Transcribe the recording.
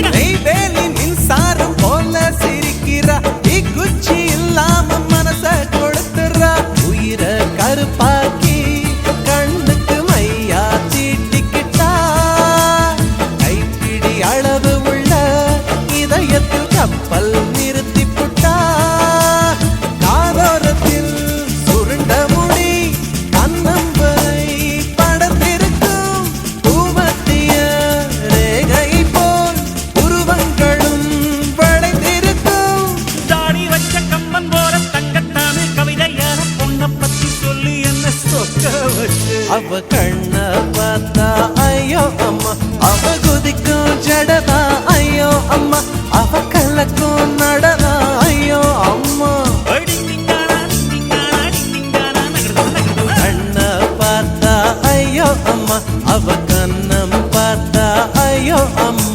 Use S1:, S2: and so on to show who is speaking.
S1: நெய்வேலி மின்சாரம் போல சிரிக்கிறா குச்சி இல்லாம மனச கொடுத்துறா உயிரை கருப்பாக்கி கண்ணுக்கு மையா தீட்டிக்கிட்டா கைப்பிடி அளவு உள்ள இதயத்தில் கப்பல் நிறுத்தி புட்டா காரோரத்தில் சுருண்ட முடி கண்ணம்பரை படர்ந்திருக்கும் பூமத்திய ரேகை போல் உருவங்களும் படைந்திருக்கும்
S2: தாடி வச்ச கம்மன் போற தங்கத்தானே கவிதையான பொண்ண பத்தி சொல்லி என்ன சொக்க வச்சு
S1: அவ கண்ண பார்த்தா ஐயோ அம்மா அவ குதிக்கும் ஜடதா ஐயோ அம்மா அவ கலக்கும் நடதா ஐயோ அம்மா கண்ண பார்த்தா ஐயோ அம்மா அவ கண்ணம் பார்த்தா ஐயோ அம்மா